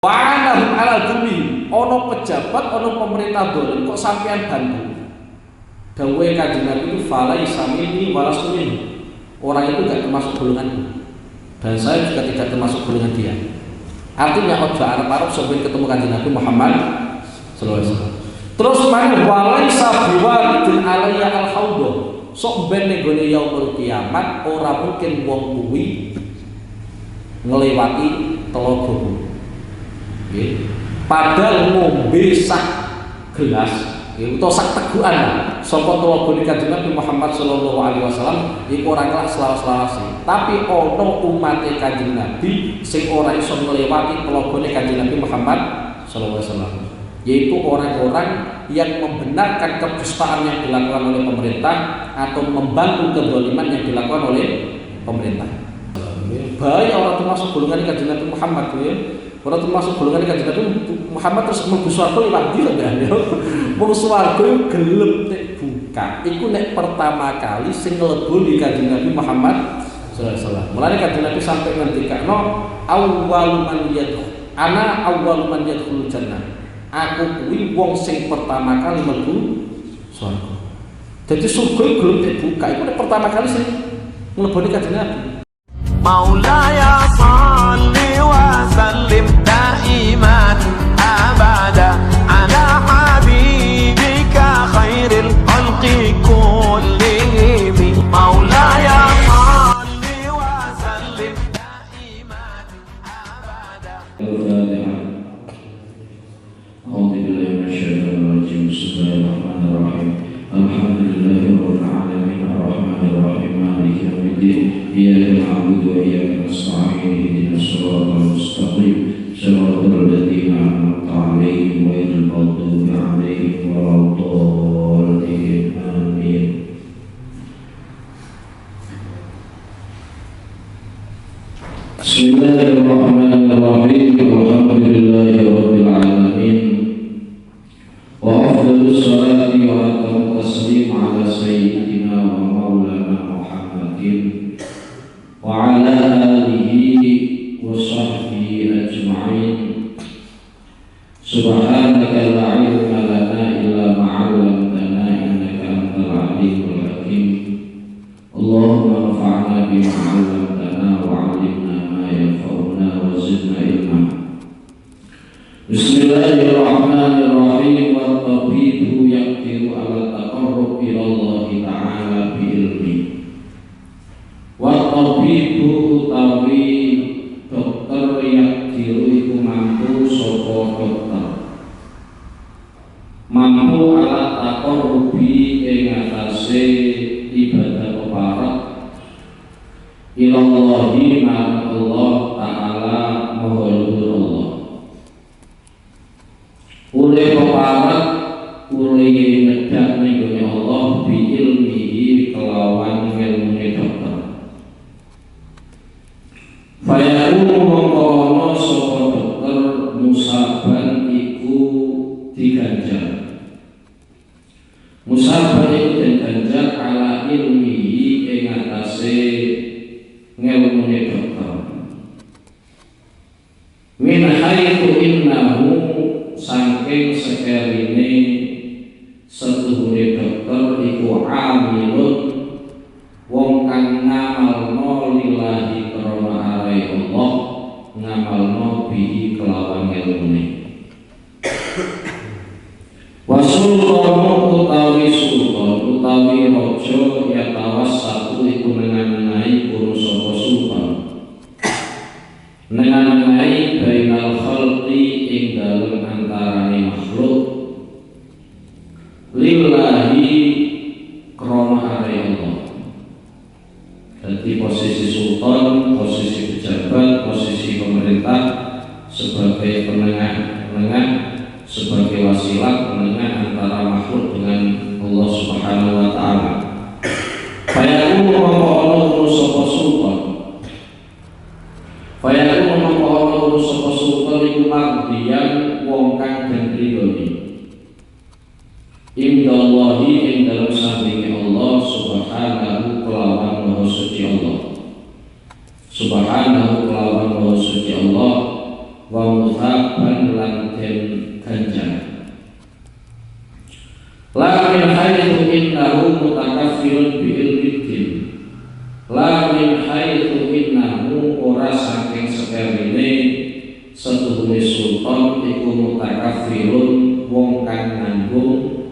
Wa'anahum ala dzulmi, ono pejabat, ono pemerintah dolim kok sampean bantu. Dawe Kanjeng Nabi itu falaisa minni walastu minhu. Orang itu tidak termasuk golonganku. Dan saya juga tidak termasuk golongan dia. Artinya ojo arep-arep sampeyan ketemu Kanjeng Nabi Muhammad sallallahu alaihi wasallam. Terus mana walaisa biwalidin alayya al-haudha. Sok ben ning gone yaumul kiamat ora mungkin wong kuwi nglewati telaga. Padahal ngombe sak gelas atau sak tegukan saka telaga Kanjeng Nabi Muhammad sallallahu alaihi wasallam iku ora kelas selawas-lawase. Tapi ana umat Kanjeng Nabi sing ora iso nglewati telagane Kanjeng Nabi Muhammad sallallahu alaihi wasallam, yaitu orang-orang yang membenarkan kedustaan yang dilakukan oleh pemerintah atau membantu kezaliman yang dilakukan oleh pemerintah. Bahaya orang termasuk golongan Kanjeng Nabi Muhammad ya. Orang termasuk golongan Kanjeng Nabi Muhammad terus mlebu swarga liwat ndi sampeyan. Wong swarga gelem nek buka. Iku nek pertama kali sing mlebu di Kanjeng Nabi Muhammad sallallahu alaihi wasallam. Mulane Kanjeng Nabi sampai ngendikano awwalu man yadkhul ana awwalu man yadkhulul jannah. Aku kuwi wong sing pertama kali mlebu swarga. Dadi surga gelem dibuka. Iku nek pertama kali sing mlebu Kanjeng Nabi. Maulaya salli wa sallim daiman abada ala habibika khairil khalqi kullihim. Maulaya salli wa sallim daiman abada. A'udzu billahi minasyaitonir rajim. Bismillahirrahmanirrahim. Alhamdulillahirabbil alamin arrahmanir rahim maliki yaumiddin. Iyyaka na'budu wa iyyaka nasta'in ihdinas siratal mustaqim siratal ladzina an'amta 'alaihim ghairil maghdubi 'alaihim waladdallin. Amin. Bismillahirrahmanirrahim. Alhamdulillahirabbil alamin. Wa afdhalus salati wa atammu taslim ala sayyidina wa maulana Muhammadin wa ala alihi wa sahbihi ajma'in. Subhanaka la ilma lana illa ma 'allamtana innaka antal alimul hakim. Allahumma anfa'na bima 'allamtana wa 'allimna ma yanfa'una wa zidna ilma. Bismillahirrahmanirrahim. Wa tabibu yaqdiru ala taqarrub ila Allah ta'ala bi ilmi. Wa tabibu utawi dokter yaqdiru iku mampu sapa dokter mampu ala taqarrubi ing atase ibadah peparat ila Allah marang Allah ta'ala maha luhur Allah. Oleh peparat oleh ngedak ning Allah bi ilmihi kelawan ilmune dokter. Fayaku mongkono sapa dokter musaban iku diganjar. Musaban iku diganjar ala ilmihi ing atase ngilmune dokter. Min haitsu innahu saking sekerine setuhune dokter iku amilun wong kang ngamalno lillahi karena arai Allah, ngamalno bihi kelawan ilmune. Wasultanu utawi sultan utawi raja ya tawassatu iku nenanai guru sapa sultan nenanai bainal khalqi ing dalem antarane makhluk lillahi krana arai Allah. Jadi posisi sultan, posisi pejabat, posisi pemerintah sebagai penengah, sebagai wasilah penengah antara makhluk dengan Allah Subhanahu wa taala. Fayaku mongko sapa sultan. Fayaku mongko sapa sultan iku mardiyan wong kang den ridhoni. Indallahi ing dalem sandinge Allah Subhanahu kelawan maha suci Allah. Subhanahu kelawan maha suci Allah wa muthaban lan den ganjaran. La min haitsu innahu mutakaffirun bi ilmiddin. La min haitsu innahu ora saking sekerine setuhune sultan iku mutakaffirun wong kang nanggung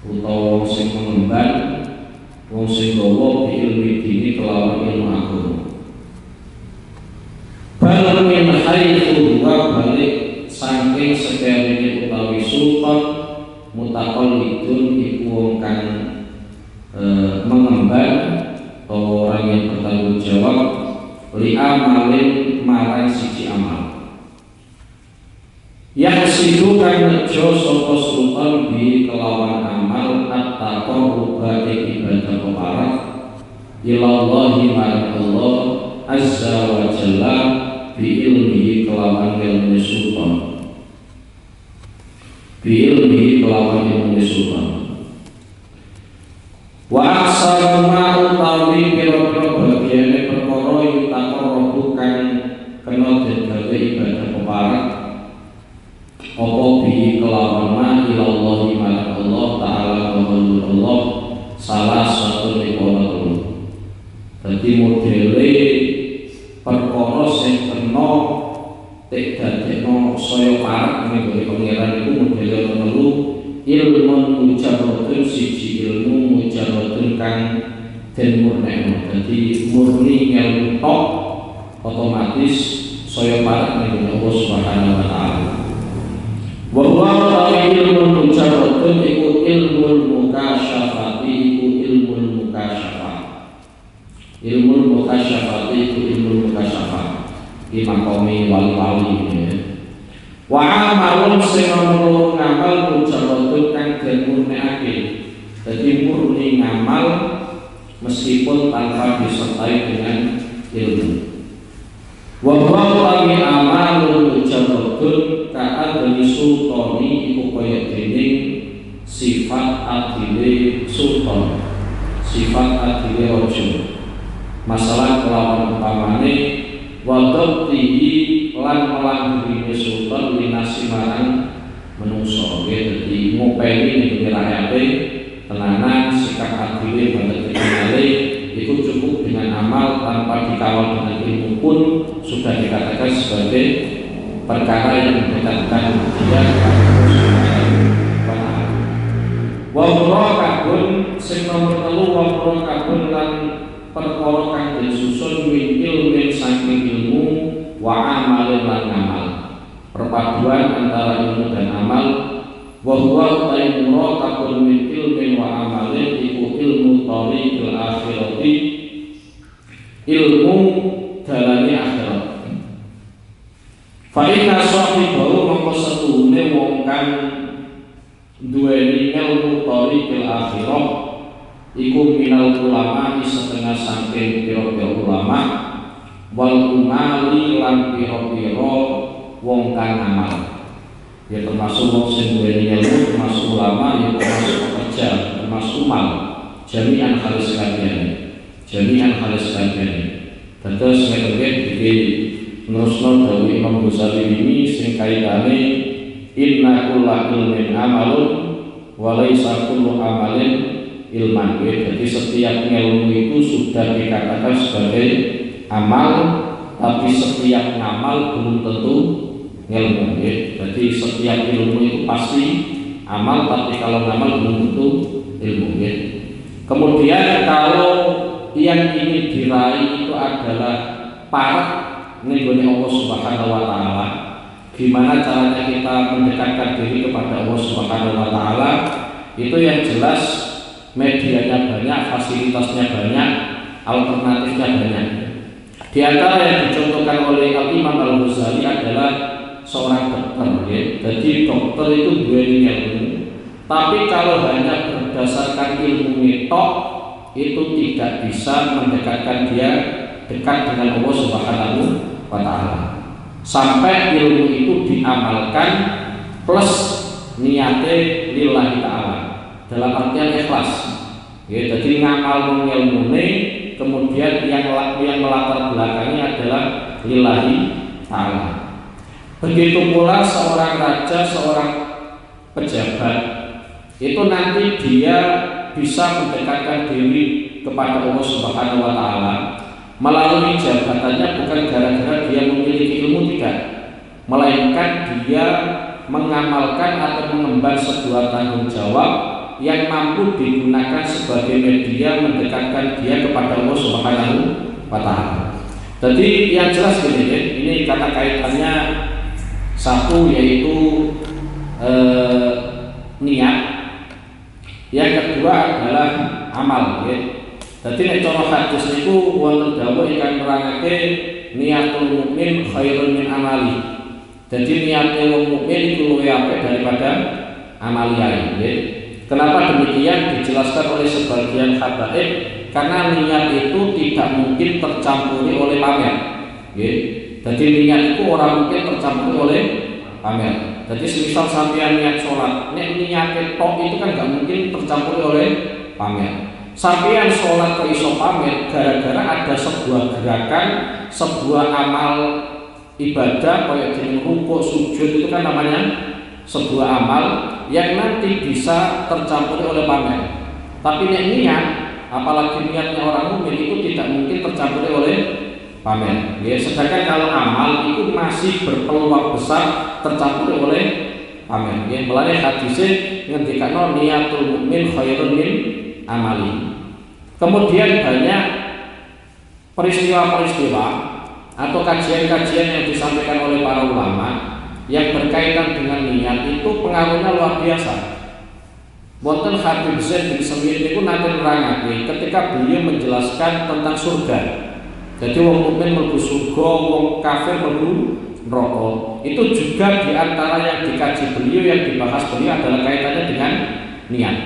utawa wong sing mengemban wong sing gawa bi ilmiddin kelawan ilmu agama. Bal min haitsu wa balik saking sekerine utawi sultan mutakallidun iku wong kang mengemban atau orang yang bertanggung jawab li amalin marang siji amal yang situ kang nejo sapa sultan bi kelawan amal at-taqarruba ibadah keparah ila Allah marang Allah azza wa jalla bi ilmihi kelawan ilmu sultan biilmi kelawan ilmu sultan wa aksaru ma utawi pira-pira bagiane perkara yutakor kang kena dadi ibadah peparah apa bi kelawan ma ilallahi marang Allah taala wa Allah salah satu nikmah. Dadi modele perkara sing kena dadekno saya parek ning pangeran iku modele telu ilmu mujarradun siji ilmu mujarradun kang den murnekno. Dadi murni ilmu tok otomatis saya parek ning Allah Subhanahu wa taala. Wa huwa ilmu mujarradun iku ilmu mukasyafati iku ilmu mukasyafah. Ilmu mukasyafati iku ilmu mukasyafah. Di makomi wali-wali ya. Wa amalun sing ono ngamal mujarradun kang den murnekake. Dadi murni ngamal meskipun tanpa disertai dengan ilmu. Wa huwa amalun mujarradun ka'adli sultani iku kaya dene sifat adile sultan, sifat adile raja. Masalah kelawan umpamane wadabtihi lan melangguri sultan linasi marang menungso dadi ngopeni ning rakyate tenanan sikap adile banget dikenali itu cukup dengan amal tanpa dikawal dengan ilmu pun sudah dikatakan sebagai perkara yang mendekatkan dia kepada wa murakabun sing nomor 3 wa murakabun lan perkara kang disusun min ilmin saking ilmu wa amalin lan amal. Perpaduan antara ilmu dan amal wa huwa murakabun min ilmin wa amalin iku ilmu thariqil akhirati ilmu dalane akhirat. Fa inna sahibahu mongko setune wong kang duweni ilmu thariqil akhirah iku minal ulama setengah saking pira-pira ulama wal umali lan pira-pira wong kang amal. Ya termasuk wong sing duweni ilmu, termasuk ulama, ya termasuk pekerja, termasuk umal. Jami'an halis kajian. Terus ngene iki nurusno dawuh Imam Ghazali ini sing kaitane inna kulla ilmin amalun wa laisa kullu amalin ilman. Jadi setiap ilmu itu sudah dikatakan sebagai amal, tapi setiap ngamal belum tentu ilmu. Jadi setiap ilmu itu pasti amal, tapi kalau ngamal belum tentu ilmu. Kemudian kalau yang ini diraih itu adalah parek ning Allah Subhanahu wa taala. Gimana caranya kita mendekatkan diri kepada Allah Subhanahu wa taala? Itu yang jelas medianya banyak, fasilitasnya banyak, alternatifnya banyak. Di antara yang dicontohkan oleh Imam Al-Ghazali adalah seorang dokter. Jadi dokter itu duweni ilmu, tapi kalau hanya berdasarkan ilmu tok itu tidak bisa mendekatkan dia dekat dengan Allah Subhanahu wa taala. Sampai ilmu itu diamalkan plus niate lillahi ta'ala, dalam artian ikhlas. Jadi ngamal ilmune kemudian yang melatar belakangnya adalah lillahi ta'ala. Begitu pula seorang raja, seorang pejabat, itu nanti dia bisa mendekatkan diri kepada Allah Subhanahu wa Ta'ala melalui jabatannya, bukan gara-gara dia memiliki ilmu, tidak, melainkan dia mengamalkan atau mengemban sebuah tanggung jawab yang mampu digunakan sebagai media mendekatkan dia kepada Allah Subhanahu wa Ta'ala. Jadi yang jelas ini karena kaitannya satu yaitu niat, yang kedua adalah amal. Jadi nek cara hadis niku wonten dawuh ingkang nerangake niatul mukmin khairun min amali. Jadi niatnya wong mukmin itu luwih apik daripada amaliah. Kenapa demikian? Dijelaskan oleh sebagian habaib, karena niat itu tidak mungkin tercampuri oleh pamer. Jadi niat itu orang mungkin tercampuri oleh pamer. Jadi semisal sampean niat sholat, nek niat tok itu kan nggak mungkin tercampuri oleh pamer. Sampean sholat ke iso pamer gara-gara ada sebuah gerakan, sebuah amal ibadah kayak jenis rukuk, sujud, itu kan namanya sebuah amal yang nanti bisa tercampuri oleh pamer. Tapi niat, apalagi niatnya orang mukmin, itu tidak mungkin tercampuri oleh pamer. Sedangkan kalau amal itu masih berpeluang besar tercampuri oleh pamer. Mulane hadisnya ngendikano niatul mukmin khairun min amali. Kemudian banyak peristiwa-peristiwa atau kajian-kajian yang disampaikan oleh para ulama yang berkaitan dengan niat itu pengaruhnya luar biasa. Wonten Habib Zain bin Semit itu nanti nerangake ketika beliau menjelaskan tentang surga. Jadi wong mukmin mlebu surga, wong kafir mlebu neraka. Itu juga diantara yang dikaji beliau, yang dibahas beliau adalah kaitannya dengan niat.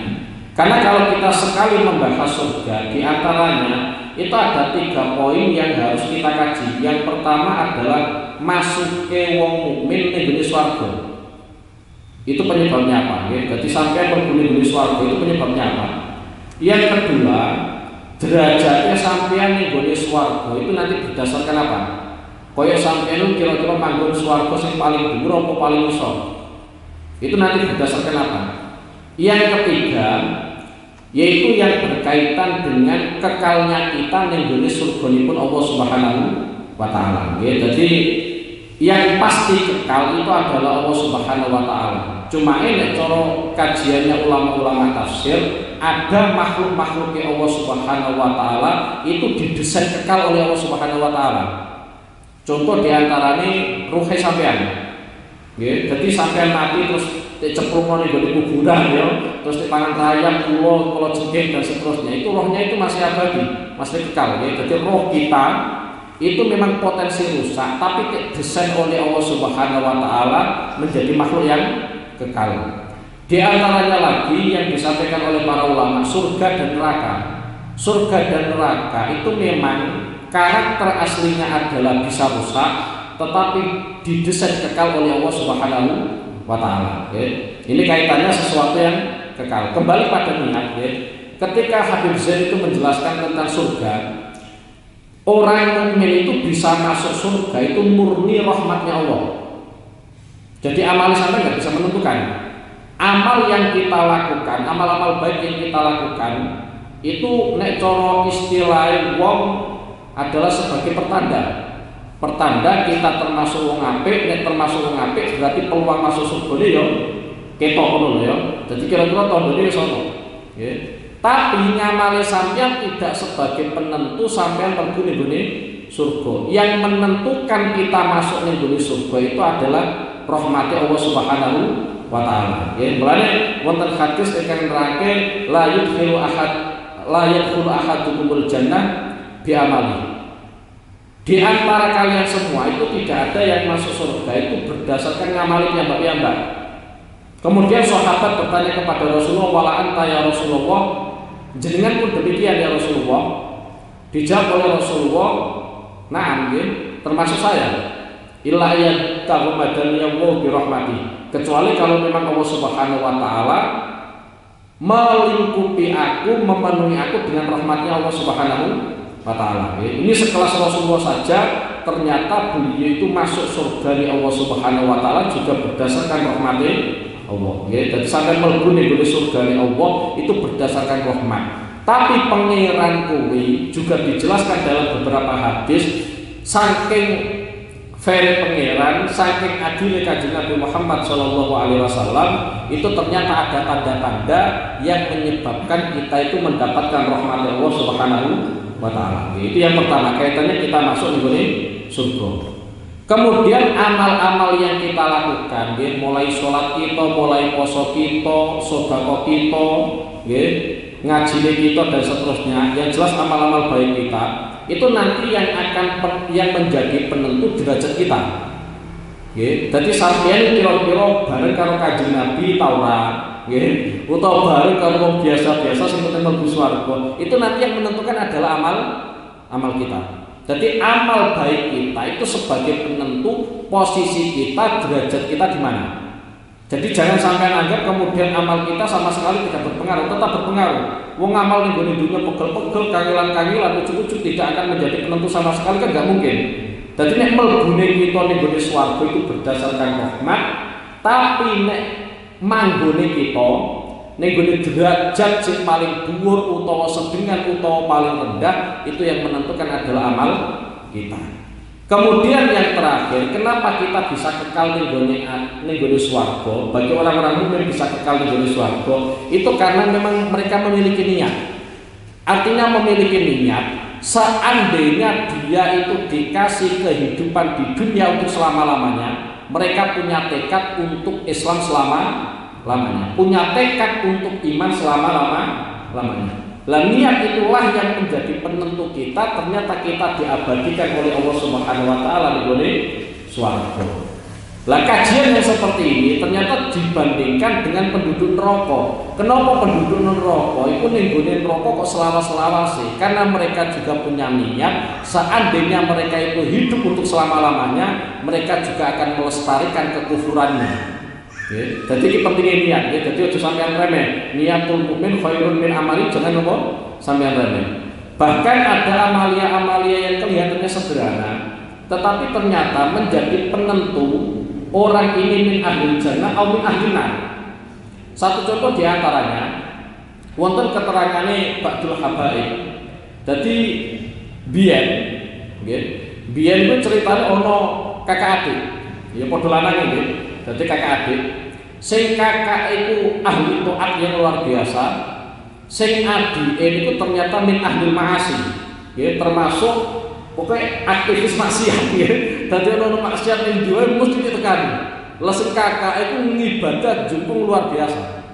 Karena kalau kita sekali membahas surga, diantaranya itu ada 3 poin yang harus kita kaji. Yang pertama adalah masuknya wong mukmin ning gone swarga. Itu penyebabnya apa? Jadi sampai berbunyi-bunyi swarga itu penyebabnya apa? Yang kedua, derajatnya sampean ning gone swarga itu nanti berdasarkan apa? Kaya sampean kira-kira manggon swarga sing paling dhuwur apa paling isor? Itu nanti berdasarkan apa? Yang ketiga, yaitu yang berkaitan dengan kekalnya kita ning gone surganipun Allah Subhanahu wa Ta'ala. Jadi yang pasti kekal itu adalah Allah Subhanahu wa Ta'ala. Cuma ini cara kajiannya ulama-ulama tafsir, ada makhluk-makhluknya Allah Subhanahu wa Ta'ala itu didesain kekal oleh Allah Subhanahu wa Ta'ala. Contoh diantaranya ruhe sampean. Jadi sampean mati terus diceplung ning gone kuburan terus dipangan rayap, kula jengking dan seterusnya. Itu rohnya itu masih abadi, masih kekal. Jadi roh kita itu memang potensi rusak, tapi desain oleh Allah Subhanahu wa Ta'ala menjadi makhluk yang kekal. Di antaranya lagi yang disampaikan oleh para ulama, surga dan neraka. Surga dan neraka itu memang karakter aslinya adalah bisa rusak, tetapi didesain kekal oleh Allah Subhanahu wa Ta'ala. Ini kaitannya sesuatu yang kekal. Kembali pada niat. Ketika Habib Zain itu menjelaskan tentang surga, orang mukmin itu bisa masuk surga itu murni rahmatnya Allah. Jadi amal sampai nggak bisa menentukan. Amal yang kita lakukan, amal-amal baik yang kita lakukan itu nek cara istilah wong adalah sebagai pertanda. Pertanda kita termasuk wong apik, nek termasuk wong apik berarti peluang masuk surga yo ketok ngono ya. Jadi kira-kira tandane sono. Tapi ngamale sampean tidak sebagai penentu sampean mlebu ning surga. Yang menentukan kita masuk ning surga itu adalah rahmat Allah Subhanahu wa Ta'ala. Mulane wonten hadis ingkang nerangake la yadkhulu ahadukumul jannah bi amali. Di antara kalian semua itu tidak ada yang masuk surga itu berdasarkan ngamali piyambak-piyambak. Kemudian sahabat bertanya kepada Rasulullah, wala anta ya Rasulullah, jenengan pun demikian ya Rasulullah. Dijawab oleh Rasulullah, na'am termasuk saya. Illa yattaghmadani Allah bi rahmati. Kecuali kalau memang Allah Subhanahu wa Ta'ala melingkupi aku, memenuhi aku dengan rahmatnya Allah Subhanahu wa Ta'ala. Ini sekelas Rasulullah saja ternyata beliau itu masuk surga di Allah Subhanahu wa taala juga berdasarkan rahmatnya Allah. Ya, jadi sampai mlebu ning surga di Allah itu berdasarkan rahmat. Tapi pangeran kuwi juga dijelaskan dalam beberapa hadis saking fair pangeran, saking adilnya kanjeng Nabi Muhammad Shallallahu Alaihi Wasallam itu ternyata ada tanda-tanda yang menyebabkan kita itu mendapatkan rahmat Allah Subhanahu wa taala. Itu yang pertama, kaitannya kita masuk di surga. Kemudian amal-amal yang kita lakukan, mulai sholat kita, mulai poso kita, sedekah kita, ngaji kita dan seterusnya, yang jelas amal-amal baik kita itu nanti yang menjadi penentu derajat kita. Jadi sampeyan kira-kira bareng karo kanjeng Nabi Taurat, utawa bareng karo wong biasa-biasa sing penting mlebu swarga, itu nanti yang menentukan adalah amal kita. Jadi amal baik kita itu sebagai penentu posisi kita, derajat kita di mana. Jadi jangan sampai anggap kemudian amal kita sama sekali tidak berpengaruh, tetap berpengaruh. Wong amal ning gone dunya pegel-pegel, kangilan-kangilan, ujuk-ujuk tidak akan menjadi penentu sama sekali, kan nggak mungkin. Jadi nek mlebune kita ning gone swarga itu berdasarkan rahmat, tapi nek manggone kita ning gone derajat sing paling dhuwur utawa sedengan utawa paling rendah, itu yang menentukan adalah amal kita. Kemudian yang terakhir, kenapa kita bisa kekal ning gone swarga? Bagi orang-orang mukmin bisa kekal ning gone swarga itu karena memang mereka memiliki niat. Artinya memiliki niat, seandainya dia itu dikasih kehidupan di dunia untuk selama-lamanya, mereka punya tekad untuk Islam selama-lamanya, punya tekad untuk iman selama-lamanya. Lah niat itulah yang menjadi penentu kita, ternyata kita diabadikan oleh Allah Subhanahu wa taala di gone swarga. Lah kajian yang seperti ini ternyata dibandingkan dengan penduduk neraka. Kenapa penduduk neraka itu ning gone neraka kok selawas-selawase? Karena mereka juga punya niat, seandainya mereka itu hidup untuk selama-lamanya, mereka juga akan melestarikan kekufurannya. Jadi ini pentingnya niat, jadi harus sampean remeh. Niatul mukmin khairun min amali, jangan lupa sampean remeh. Bahkan ada amalia-amalia yang kelihatannya sederhana, tetapi ternyata menjadi penentu orang ini min ahli jannah atau min ahli nar. Satu contoh diantaranya, wonten keterangannya Ba'dul Habaib. Jadi biyen itu ceritanya ono kakak adik, ya padha lanang iki. Jadi kakak adik, sing kakak itu ahli taat yang luar biasa, sing adik itu ternyata min ahli ma'asi, termasuk pokoknya aktivis maksiat. Jadi orang maksiat yang dia mesti ditekan. Lesing kakak itu ngibadah jumpung luar biasa.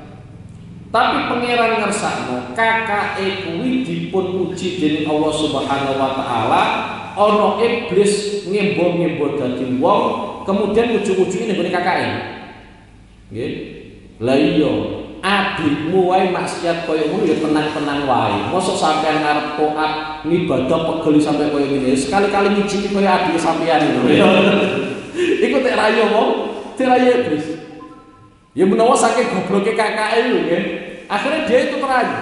Tapi pangeran ngersakno kakak itu dipun uji dening Allah Subhanahu wa taala, ono iblis ngembo-ngembo dadi wong, kemudian ujung-ujungnya ning kakake. Nggih. Lah iya, adikmu wae maksiat kaya ngono ya tenang-tenang wae. Mosok sampean arep taat ngibadah pegel sampai kaya ngene. Sekali-kali ngiciki kaya adik sampean lho. Iku tek rayo wong, tek rayo iblis. Ya menawa saking gobloke kakake lho nggih. Akhirnya dia itu terayu.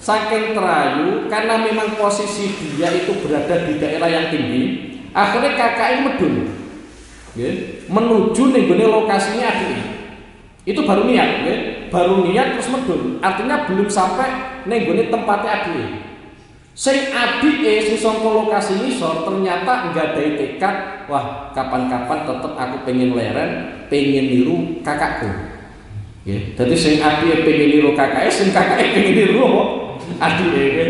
Saking terayu karena memang posisi dia itu berada di daerah yang tinggi, akhirnya kakaknya medun, menuju nih lokasinya adik. Itu baru niat, baru niat terus medun. Artinya belum sampai nih tempatnya adik. Sing adik sing sangka lokasi ngisor ternyata enggak ada tekad, wah kapan-kapan tetep aku pengen leren, pengen niru kakakku. Jadi sing adik pengen niru kakaknya, sing kakaknya pengen niru adik.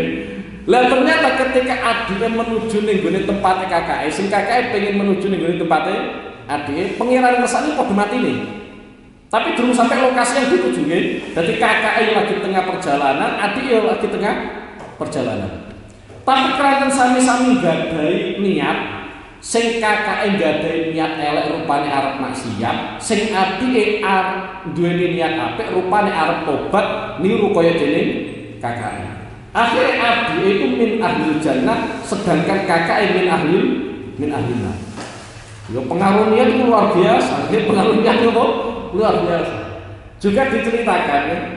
Lah ternyata ketika adiknya menuju ning gone tempatnya kakaknya, sing kakaknya pengen menuju ning gone tempatnya adik, pangeran kersane padha matine. Tapi belum sampai lokasi yang dituju nggih. Jadi kakaknya lagi tengah perjalanan, adiknya lagi tengah perjalanan. Tapi karena sami-sami gadai niat, sing kakake gadai niat elek rupane arep maksiat, sing adike arep duweni niat apik rupane arep tobat niru kaya dene kakake. Akhirnya adike itu min ahli jannah, sedangkan kakake min ahli nar. Ya pengaruh niat itu luar biasa, pengaruh niat itu luar biasa. Juga diceritakan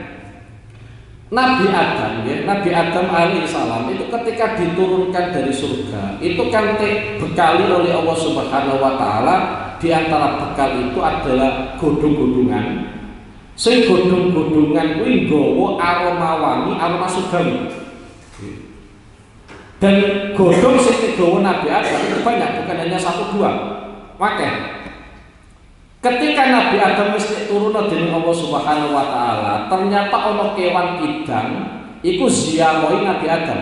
Nabi Adam ya, Nabi Adam alaihissalam itu ketika diturunkan dari surga itu kan bekali oleh Allah Subhanahu wa taala. Di antara bekal itu adalah godhong-godhongan. Sing godhong-godhongan kuwi nggawa aroma wangi, aroma surgawi. Dan godhong sing digawa Nabi Adam itu banyak, bukan hanya 1 2. Akeh. Ketika Nabi Adam wis turun dening Allah Subhanahu wa taala, ternyata ana kewan kidang iku ziarahi Nabi Adam.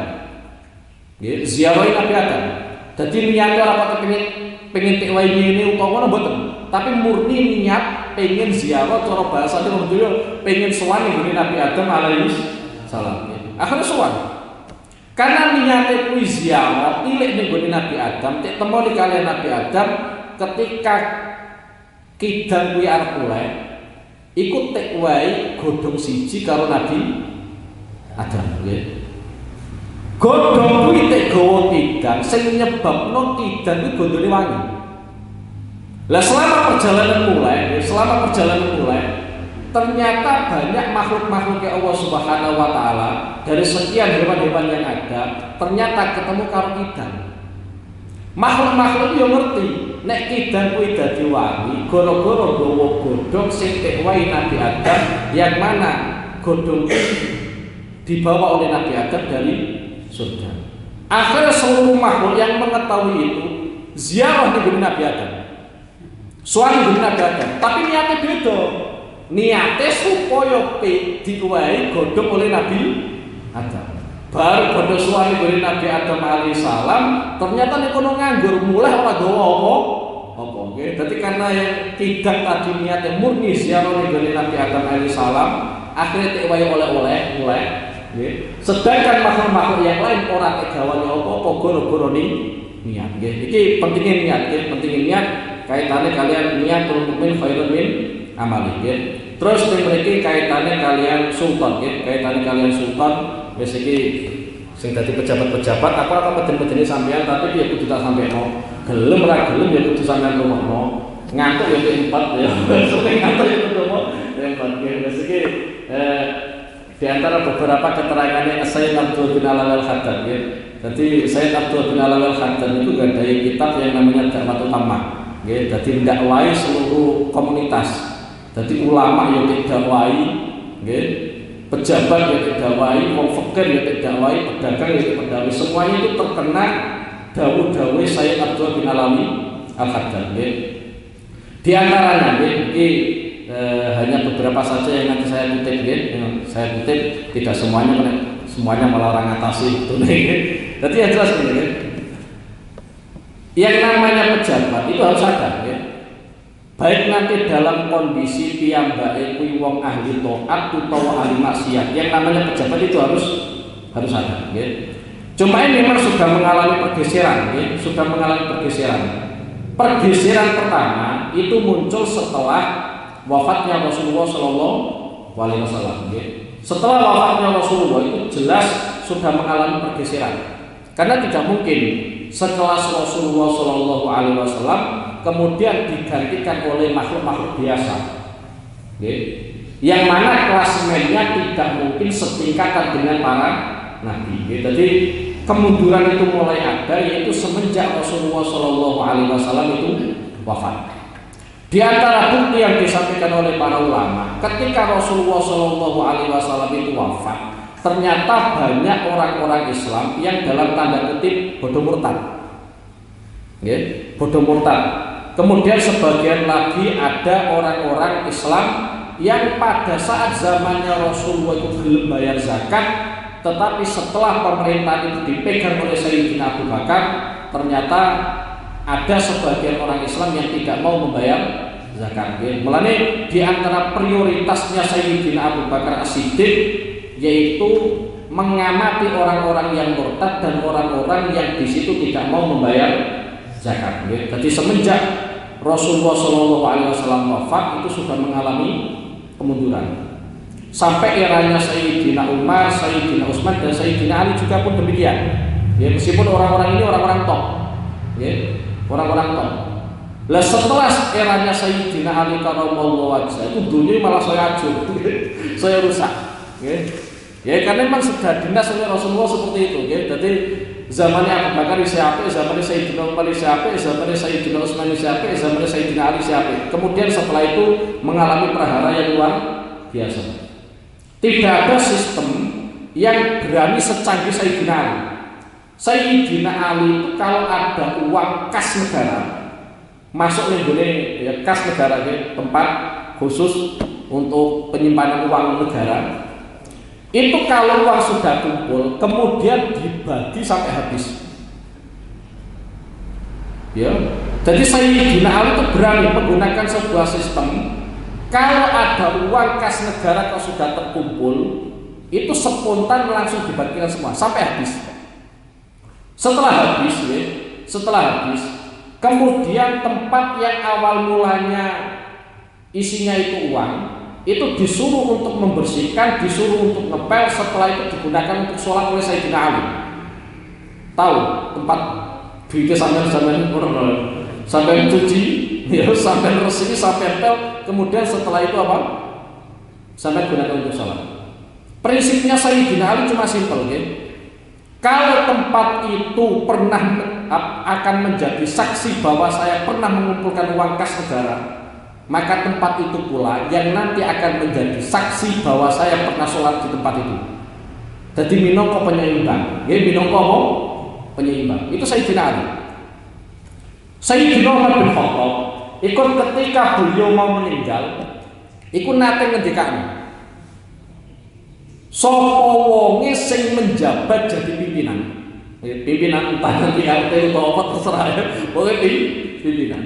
Nggih, ziarahi Nabi Adam. Dadi niate ora kok pengen tek wae ngene utawa mboten, tapi murni niat pengen ziarah cara bahasane wong dhewe pengen sowan ning Nabi Adam alaihi salam. Akhire sowan. Karena niate kuwi ziarah tilik ning Nabi Adam, tek temoni kalian Nabi Adam ketika kidang kuwi arep oleh iku tek wae godhong siji karo Nabi Adam nggih. Godhong kuwi tek gawa kidang sing nyebabno kidang kuwi gondone wangi. Lah selama perjalanan mulai ternyata banyak makhluk-makhluk Allah Subhanahu wa taala dari sekian hewan-hewan yang ada ternyata ketemu karo kidang. Makhluk-makhluk yo ngerti nek kidang kuwi dadi wangi gara-gara gawa godhong sing tek wae Nabi Adam yang mana godhong dibawa oleh Nabi Adam dari surga. Akhirnya seluruh makhluk yang mengetahui itu ziarah di Nabi Adam. Soal di Nabi Adam, tapi niatnya beda. Niatnya supaya diwai godhong oleh Nabi Adam. Baru pada suami dari Nabi Adam alaihissalam ternyata nek kono nganggur mulai ora gawa apa nggih. Dadi karena yang tidak tadi niatnya murni ziarah dari Nabi Adam alaihissalam akhirnya tekwai oleh-oleh mulai nggih. Sedangkan makhluk-makhluk yang lain ora tegawani apa-apa gara-gara niat nggih. Iki pentingnya niat nggih, pentingnya niat kaitannya kalian niatul mukmin khairun min amali nggih. Terus mriki kaitannya kalian sultan nggih, kaitannya kalian sultan wis iki sing dadi pejabat-pejabat apa medeni sampean tapi dia kudu tak sampeno. Gelem ora gelem ya kudu sampean rumakno. Ngantuk ya empat ya. Sampai ngantuk ya kudu empat wis iki di antara beberapa keterangannya Sayyid Abdul bin Alawal Haddad ya. Jadi Sayyid Abdul bin Alawal Haddad itu gadai kitab yang namanya Da'watul Tammah ya. Jadi dakwai seluruh komunitas. Jadi ulama yang dakwai ya. Pejabat yang didakwai, wong fakir yang didakwai, pedagang yang didakwai, semuanya itu terkena dawuh-dawuh Sayyid Abdul bin Alawi Al-Haddad. Di antaranya, ini hanya beberapa saja yang nanti saya kutip, saya kutip tidak semuanya malah orang atasi itu. Jadi yang jelas ini, yang namanya pejabat itu harus ada. Baik nanti dalam kondisi piyambake kuwi wong ahli taat utawa ahli maksiat, yang namanya pejabat itu harus ada nggih. Cuma ini memang sudah mengalami pergeseran nggih, sudah mengalami pergeseran. Pergeseran pertama itu muncul setelah wafatnya Rasulullah sallallahu alaihi wasallam nggih. Setelah wafatnya Rasulullah itu jelas sudah mengalami pergeseran. Karena tidak mungkin setelah Rasulullah sallallahu alaihi wasallam kemudian digantikan oleh makhluk-makhluk biasa, yang mana klasemennya tidak mungkin setingkatan dengan para nabi. Jadi kemunduran itu mulai ada yaitu semenjak Rasulullah Shallallahu Alaihi Wasallam itu wafat. Di antara bukti yang disampaikan oleh para ulama, ketika Rasulullah Shallallahu Alaihi Wasallam itu wafat, ternyata banyak orang-orang Islam yang dalam tanda kutip bodoh murtad, bodoh murtad. Kemudian sebagian lagi ada orang-orang Islam yang pada saat zamannya Rasulullah itu belum bayar zakat, tetapi setelah pemerintahan itu dipegang oleh Sayyidina Abu Bakar, ternyata ada sebagian orang Islam yang tidak mau membayar zakat. Mulanya di antara prioritasnya Sayyidina Abu Bakar As-Siddiq yaitu mengamati orang-orang yang murtad dan orang-orang yang di situ tidak mau membayar zakat. Jadi semenjak Rasulullah Shallallahu Alaihi Wasallam wafat itu sudah mengalami kemunduran. Sampai eranya Sayyidina Umar, Sayyidina Utsman dan Sayyidina Ali juga pun demikian. Ya, meskipun orang-orang ini orang-orang top, orang-orang top. Lah setelah eranya Sayyidina Ali karramallahu wajhah itu dunia malah saya hancur, saya rusak. Ya karena memang sudah dinas oleh Rasulullah seperti itu. Ya, jadi zamannya Abu Bakar siapa, zamannya Sayyidina Umar siapa, zamannya Sayyidina Utsman siapa, zamannya Sayyidina Ali siapa. Kemudian setelah itu mengalami prahara yang luar biasa. Tidak ada sistem yang berani secanggih Sayyidina Ali. Sayyidina Ali itu kalau ada uang kas negara masuk nih ya, kas negara ya, tempat khusus untuk penyimpanan uang negara. Itu kalau uang sudah kumpul, kemudian dibagi sampai habis. Ya, jadi Sayyidina Ali itu berani menggunakan sebuah sistem. Kalau ada uang kas negara kalau sudah terkumpul, itu spontan langsung dibagikan semua sampai habis. Setelah habis, kemudian tempat yang awal mulanya isinya itu uang, itu disuruh untuk membersihkan, disuruh untuk ngepel, setelah itu digunakan untuk sholat oleh Sayyidina Ali. Tahu tempat duitnya sampai cuci, ya, sampai resmi, sampai pel, kemudian setelah itu apa? Sampai digunakan untuk sholat. Prinsipnya Sayyidina Ali cuma simpel, ya. Kalau tempat itu pernah akan menjadi saksi bahwa saya pernah mengumpulkan uang kas negara, maka tempat itu pula yang nanti akan menjadi saksi bahwa saya pernah sholat di tempat itu. Jadi minangka penyeimbang, ya, minangka penyeimbang. Itu Sayyidina Ali. Sayyidina Umar bin Khattab, ikut ketika beliau mau meninggal, ikut nate ngendikane. Sapa wonge sing menjabat jadi pimpinan. Pimpinan entah nanti RT atau apa terserah ya. Pokoknya pimpinan.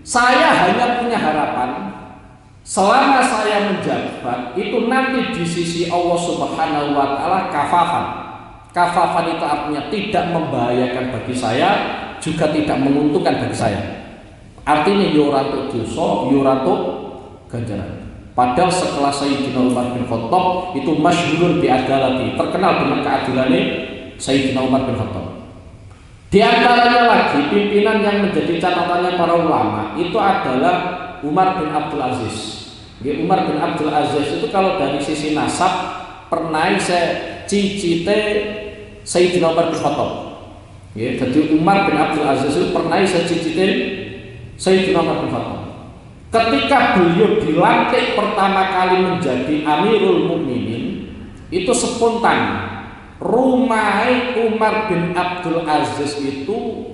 Saya hanya punya harapan selama saya menjabat itu nanti di sisi Allah Subhanahu wa taala kafafan. Kafafan itu artinya tidak membahayakan bagi saya, juga tidak menguntungkan bagi saya. Artinya yoranto dosa, yoranto ganjaran. Padahal setelah Sayyidina Umar bin Khattab itu masyhurun bi adalati, terkenal dengan keadilannya Sayyidina Umar bin Khattab. Di antaranya lagi pimpinan yang menjadi catatannya para ulama itu adalah Umar bin Abdul Aziz. Umar bin Abdul Aziz itu kalau dari sisi nasab pernah saya cicite Sayyidina Umar bin Khattab. Jadi Umar bin Abdul Aziz itu pernah saya cicite Sayyidina Umar bin Khattab. Ketika beliau dilantik pertama kali menjadi Amirul Mukminin, itu spontan rumah Umar bin Abdul Aziz itu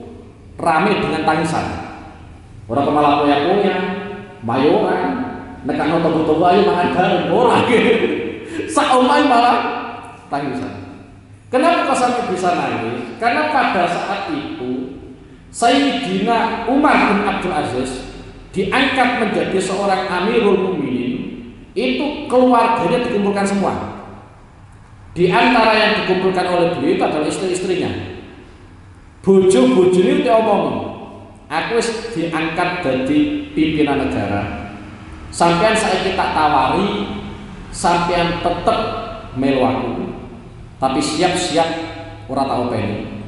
ramai dengan tangisan. Orang kemalah poya-poya, mayoran, nekakno tobo-tobo ayo mangan bareng ora gitu. Sak omahe malah tangisan. Kenapa kok sampai bisa nangis? Karena pada saat itu Sayyidina Umar bin Abdul Aziz diangkat menjadi seorang Amirul Mukminin, itu keluarganya dikumpulkan semua. Di antara yang dikumpulkan oleh beliau itu adalah istri-istrinya. Bojo-bojone itu diomongin, aku wis diangkat jadi pimpinan negara. Sampean saya tak tawari, sampean tetep melu aku, tapi siap-siap ora tak openi.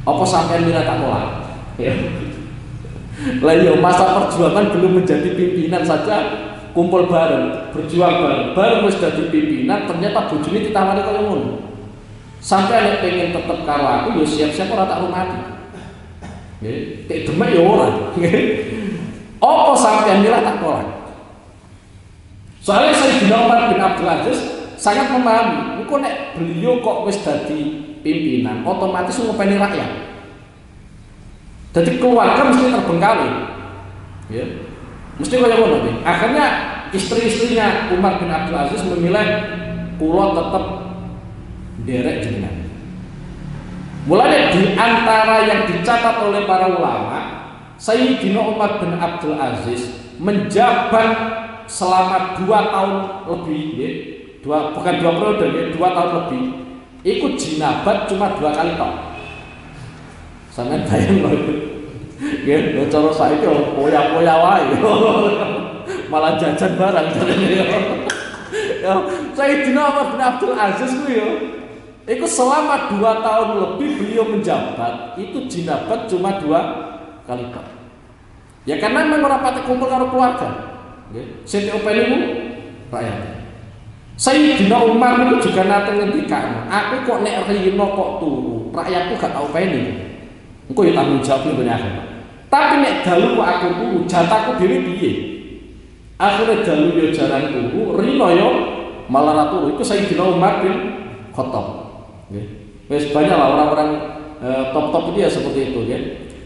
Apa sampean mira tak tolak? Ya. Lah iya, masa perjuangan belum menjadi pimpinan saja kumpul bareng, berjuang bareng wis dadi pimpinan, ternyata bojone ditawari kaya ngono. Sampai nek pengen tetep karo aku ya siap-siap ora tak rumati. Nggih, tek demek ya ora. Apa sampeyan mila tak tolak? Soalnya Sayyidina Umar bin Abdul Aziz sangat memahami, engko nek beliau kok wis dadi pimpinan, otomatis ngopeni rakyat. Jadi keluarga mesti terbengkalai, ya, mesti kayak ngono. Akhirnya istri-istrinya Umar bin Abdul Aziz memilih pulau tetap derek jenengan. Mulanya di antara yang dicatat oleh para ulama, Sayyidina Umar bin Abdul Aziz menjabat selama 2 tahun lebih, ya, bukan 2 periode, ya, 2 tahun lebih. Ikut jinabat cuma 2 kali tok. Sampeyan bayang lho. Nggih, cara saiki poya-poya wae. Malah jajan barang jarene ya. Ya, Sayyidina Umar bin Abdul Aziz kuwi ya. Iku selama 2 tahun lebih beliau menjabat, itu jinabat cuma 2 kali tok. Ya karena memang ora pati kumpul karo keluarga. Nggih. Sing diopeni ku rakyat. Sayyidina Umar itu juga nate ngendikan, aku kok nek rino kok turu, rakyatku gak tau peni. Engko ya tanggung jawab ning akhir. Tapi nek dalu kok aku turu, jatahku dhewe piye? Akhirnya dalu yo jaran turu, rino yo malah ra turu. Iku Sayyidina Umar bin Khattab. Nggih. Wis banyak lah orang-orang top-top itu ya seperti itu, ya.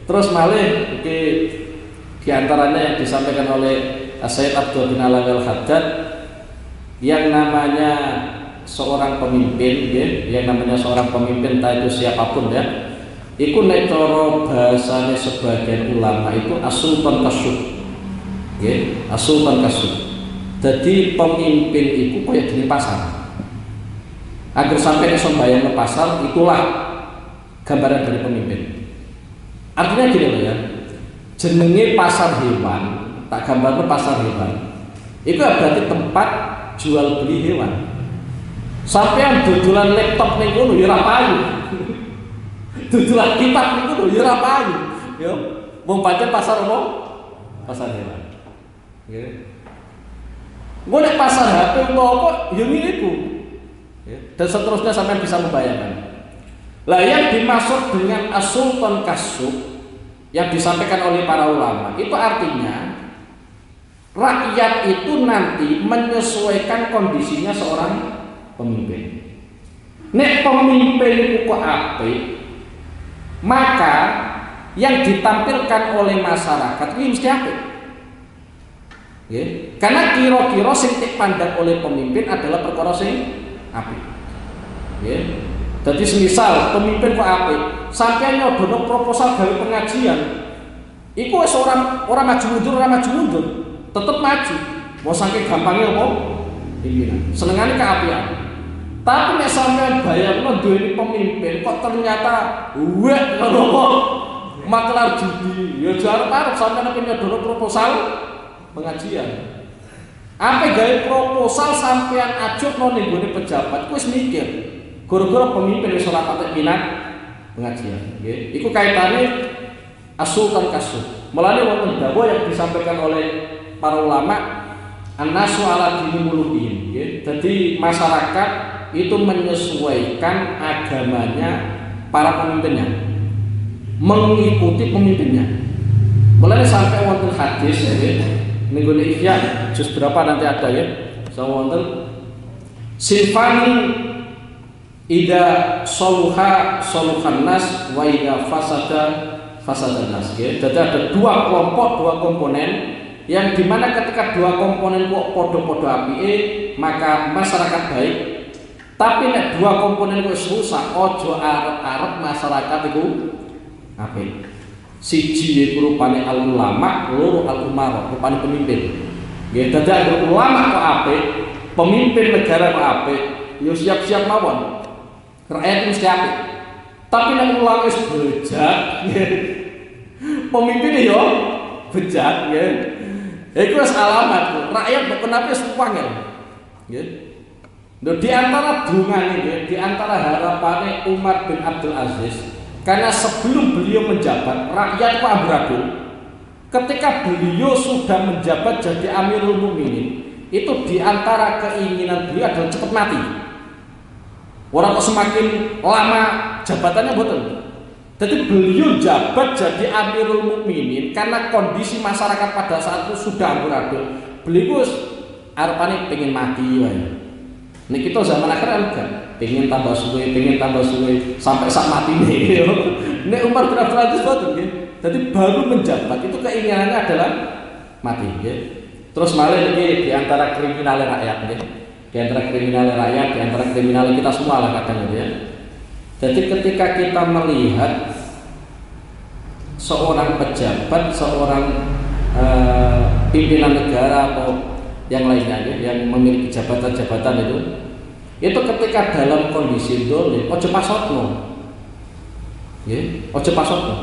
Terus malih iki di antaranya yang disampaikan oleh Sayyid Abdul bin Alwi Al-Haddad, yang namanya seorang pemimpin, ya, yang namanya seorang pemimpin entah itu siapapun ya, itu nek cara bahasanya sebagian ulama itu as-sultan kasyuf, ya, as-sultan kasyuf. Jadi pemimpin itu kayak di pasar. Agar sampai ke sembahyang ke pasar, itulah gambaran dari pemimpin. Artinya gini loh ya, jenenge pasar hewan, tak gambar pasar hewan. Itu berarti tempat jual beli hewan. Sampean dodolan laptop ning kono ya ora payu. Dodolan kitab ning kono ya ora payu. Ya, wong pancen pasar apa? Pasar hewan. Nggih. Engko nek pasar HP utawa apa ya niku. Ya, dan seterusnya sampean bisa membayangkan. Lah yang dimaksud dengan as-sultan kasyuf yang disampaikan oleh para ulama itu artinya rakyat itu nanti menyesuaikan kondisinya seorang pemimpin. Nek pemimpin itu kok apik, maka yang ditampilkan oleh masyarakat ini mesti apik. Ya. Karena kira-kira sing dipandang oleh pemimpin adalah perkara sing apik. Ya. Jadi semisal pemimpin kok apik, sampai nyodono proposal gawe pengajian, iku wis orang maju mundur, tetep maju. Mau saking gampangnya apa? Pimpinan. Senengane keapian. Tapi nek sampean bayangno duwe pemimpin kok ternyata wek ngono maklar judi, ya jarep-arep sampean nyodono proposal pengajian. Apa gawe proposal sampean ajukno ning gone pejabat, kuwi wis mikir. Gara-gara pemimpin wis ora patek minat pengajian, nggih. Iku kaitane as-sultan kasyuf. Mulane wonten dawuh yang disampaikan oleh para ulama, an-nasu ala dini mulukihim, nggih. Jadi masyarakat itu menyesuaikan agamanya para pemimpinnya, mengikuti pemimpinnya. Mulane sampai wonten hadis nggih. Ning gone Ihya juz berapa nanti ada ya. Wonten sinfani ida soluha soluhan nas wa ida fasada nas, ya. Jadi ada dua kelompok, dua komponen yang dimana ketika dua komponen kok podo-podo apike maka masyarakat baik. Tapi nek dua komponen kok rusak, ojo arep-arep masyarakat itu apik. Siji iku rupane al-ulama, loro al-umara, rupane pemimpin. Nggih, dadi anggere ulama kok apik, pemimpin negara kok apik, yo siap-siap mawon. Rakyat mesti apik. Tapi nek ulama wis bejat, pemimpin yo bejat, nggih. Iku wis alamat. Rakyat kok kenapa wis wangel. Nggih. Di antara dungane nggih, di antara harapane Umar bin Abdul Aziz, karena sebelum beliau menjabat, rakyat kok amburadul. Ketika beliau sudah menjabat jadi Amirul Mukminin, itu di antara keinginan beliau adalah cepat mati. Orang kok semakin lama jabatannya betul. Jadi beliau jabat jadi Amirul Mukminin karena kondisi masyarakat pada saat itu sudah amburadul. Beliau arepane pengen mati wae. Nek kita zaman akhir kan pengen tambah suwe sampai sak mati nih. Nek Umar bin Abdul Aziz betul nggih. Jadi baru menjabat itu keinginannya adalah mati nggih. Terus malah ini di antara kriminal rakyat nggih. Di antara kriminal rakyat, di antara kriminal kita semua lah kadang gitu ya. Jadi ketika kita melihat seorang pejabat, seorang pimpinan negara atau yang lainnya yang memiliki jabatan-jabatan itu ketika dalam kondisi dolim, ojo pasotno, ojo pasotno.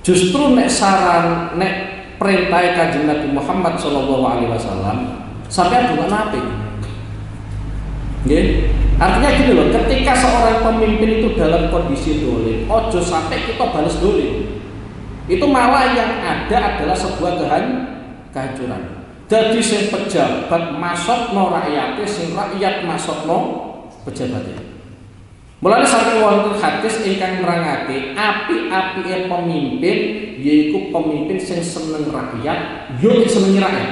Justru nek saran, nek perintah Kanjeng Nabi Muhammad SAW sampai bukan nabi. Artinya gini loh, ketika seorang pemimpin itu dalam kondisi dolim, ojo sampai kita balas dolim. Itu malah yang ada adalah sebuah kehancuran. Dadi sing pejabat masokno rakyate, sing rakyat masokno pejabate. Mulane saking wonten hadis ingkang nerangake apik-apike pemimpin yaiku pemimpin sing seneng rakyat, yo senengi rakyat.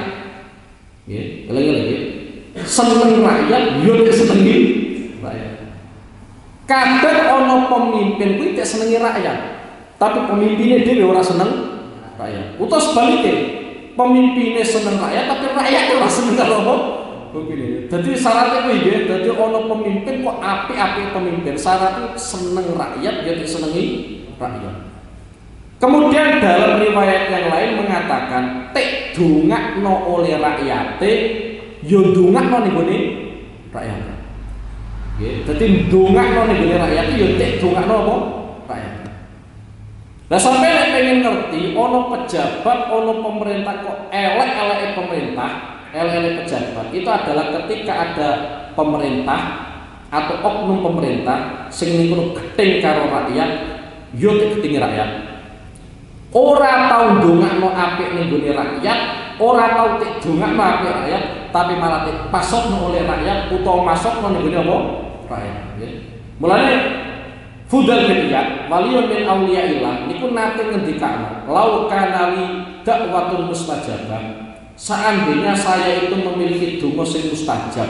Nggih, eling-eling. Seneng rakyat, yo senengi rakyat. Kadang ana pemimpin kuwi tidak senengi rakyat, tapi pemimpinnya dhewe ora seneng rakyat. Utawa sebaliknya, pemimpinnya seneng rakyat tapi rakyat ora seneng karo pemimpin. Jadi syaratnya kuwi nggih, dadi ana pemimpin kok apik-apik pemimpin, syaratnya seneng rakyat ya disenengi rakyat. Kemudian dalam riwayat yang lain mengatakan tek dongakno oleh rakyate yo dongakno ning gone rakyat. Nggih, dadi dongakno ning gone rakyat yo tek dongakno apa? Rakyat. Lah sampai nek pengen ngerti ana pejabat, ana pemerintah kok elek-eleke pemerintah, elek-elek pejabat itu adalah ketika ada pemerintah atau oknum pemerintah sing niku gething karo rakyat, yo gething rakyat. Ora tau ndongakno apik ning gone rakyat, ora tau tek dongakno apik rakyat, tapi malah tek pasokno oleh rakyat utawa masokno ning gone apa? Rakyat, nggih. Mulane Fudal bin Iyad, waliyun min auliyaillah niku nate ngendikane, "Lau kana li da'watun mustajabah." Seandainya saya itu memiliki donga sing mustajab,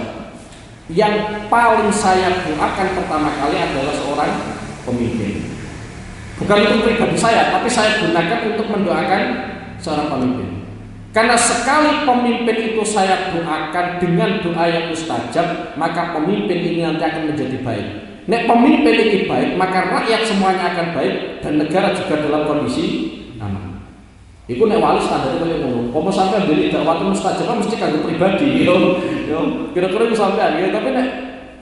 yang paling saya doakan pertama kali adalah seorang pemimpin. Bukan untuk pribadi saya, tapi saya gunakan untuk mendoakan seorang pemimpin. Karena sekali pemimpin itu saya doakan dengan doa yang mustajab, maka pemimpin ini nanti akan menjadi baik. Nek pemimpin ini baik, maka rakyat semuanya akan baik dan negara juga dalam kondisi aman. Iku nek wali standar kaya ngono. Apa sampean dhewe dakwah mustajab mesti kanggo pribadi, yo. Kira-kira iku sampean ya, tapi nek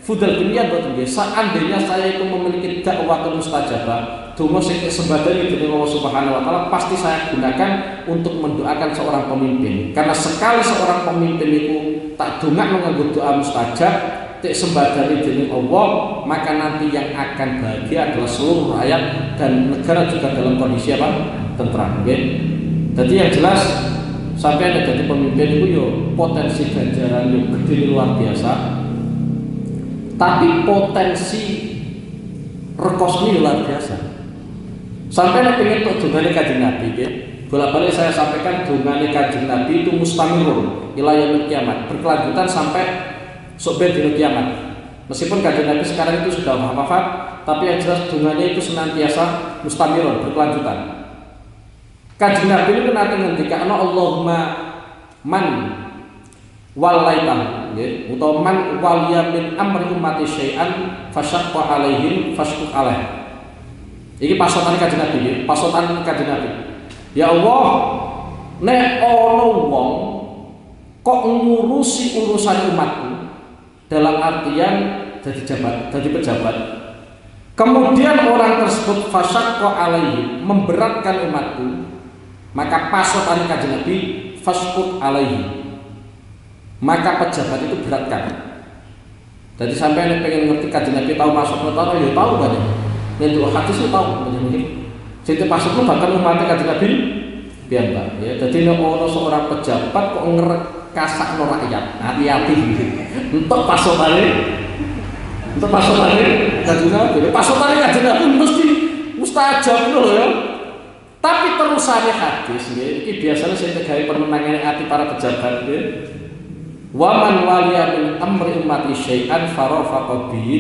Fudal bin Iyad boten nggih, seandainya saya itu memiliki dakwah mustajabah, donga sing sembadani dening Allah Subhanahu wa taala, pasti saya gunakan untuk mendoakan seorang pemimpin. Karena sekali seorang pemimpin itu tak dongakno nganggo doa mustajab, tek sembadani dening Allah, maka nanti yang akan bahagia adalah seluruh rakyat dan negara juga dalam kondisi apa? Tentram, nggih. Jadi yang jelas sampai ada jadi pemimpin itu yo potensi ganjaran yo gede luar biasa, tapi potensi rekosnya luar biasa. Sampai ada pengen untuk dongane Kanjeng Nabi, ya. Bolak-balik saya sampaikan dongane Kanjeng Nabi itu mustamirun ila yaumil kiamat, berkelanjutan sampai sampai di kiamat. Meskipun Kanjeng Nabi sekarang itu sudah wafat, tapi yang jelas dongane itu senantiasa mustamirun, berkelanjutan. Kanjeng Nabi ini nate ngendikane Allahumma man walaitahu, nggih, utawa man waliya min amri ummati syai'an fasyaqqa alaihim fashquq alaih. Iki pasokan Kanjeng Nabi, nggih, pasokan Kanjeng Nabi. Ya Allah, nek ana wong kok ngurusi urusan umatku dalam artian jadi pejabat. Kemudian orang tersebut fasyaqqa alaihim, memberatkan umatku, maka pasokan Kanjeng Nabi fashquq alaihi, maka pejabat itu beratkan. Jadi sampai yang pengen ngerti Kanjeng Nabi tahu masuknya tahu ya tahu banyak. Yang dua hadis itu tahu banyak. Jadi pasuknya bahkan umat Kanjeng Nabi biar mbak. Ya, jadi ono seorang pejabat kok ngerekasakno rakyat, hati-hati. Untuk pasukannya Kanjeng Nabi. Pasukannya Kanjeng Nabi mesti mustajab loh ya. Tapi terusannya hadis, ini biasanya saya tegai penenangan hati para pejabat. Wa man waliya min amri ummati syai'an farafaqa bihi